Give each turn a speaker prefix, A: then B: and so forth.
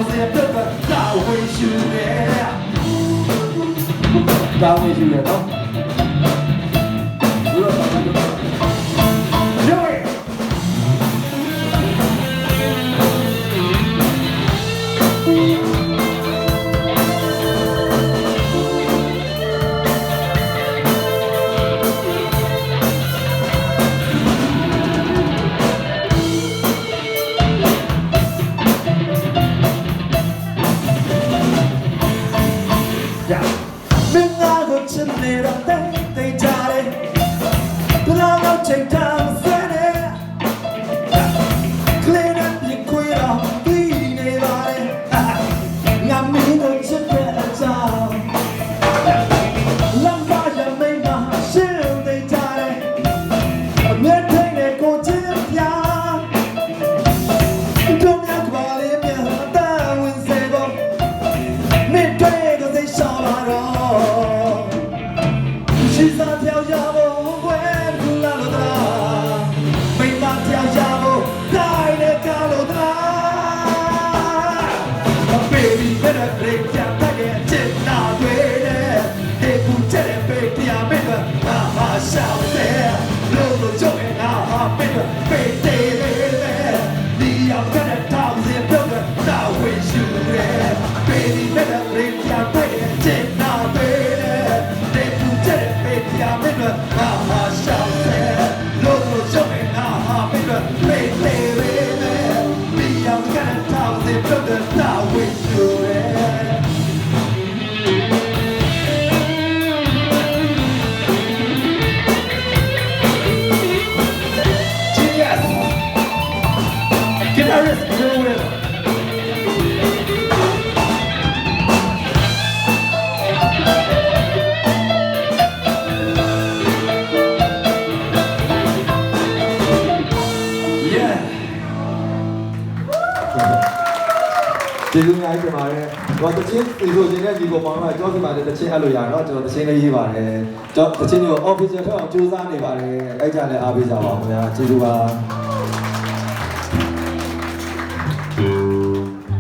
A: စင်ပြုတ်ကတာဝန်ရှိတယ်တာဝန်ရှိတယ်နော်မင်းငါကိုချစ်နေတော့တိတ်ကြတယ်ဘလောက်တော့ချိန်ထားစတဲ့ကလေးနဲ့ပြခွေတော့ပြီးနေပါတယ်ငါမင်းကိုချစ်တဲ့အကြောင်းလမ်းပါရမိမရှင်းနေကြတယ်အမြဲတမ်းနဲ့ကိုချစ်ပြတို့မြတ်ပါလေမြတ်အတန်ဝင်စေဖို့မင်းတွေကိုသိချပါတော့ရှိစားပြောင်းရဖို့ဝဲကူလာလို့လားမိမပြောင်းရဖို့တိုင်းနဲ့ကားလို့လား baby better break down တဲ့ချစ်နာတွေနဲ့ဒီကူချက်တဲ့ baby အမေကဟာရှောင်းတဲ့လို့ကြုံနေတာဟာ babyဒီအောင်ကတဲ့တောင်းစီပြုတ်ကတာဝေရှူရဲ baby better break down တဲ့ချစ်နာတွေနဲ့ဒီကူချက်တဲ့ baby အမေကဟာရှောင်းတဲ့လို့ကြုံနေတာဟာ babyဒီအောင်ကတဲ့တောင်းစီပြုတ်ကတာဝေရှူရဲGuitarist, you're a winner. Yeah.
B: ဒီလူများကြီးပါတဲ့တော့တချင်းဒီလိုချင်တဲ့ဒီပေါ်မှာတော့ကြောက်စီပါတယ်တချင်းအဲ့လိုရတော့ကျွန်တော်တချင်းလေးရေးပါတယ်ကျွန်တော်တချင်းတွေကို official ထက်အောင်ကြိုးစားနေပါတယ်အဲ့ကြလည်းအားပေးကြပါဦးခင်ဗျာကျေးဇူးပါ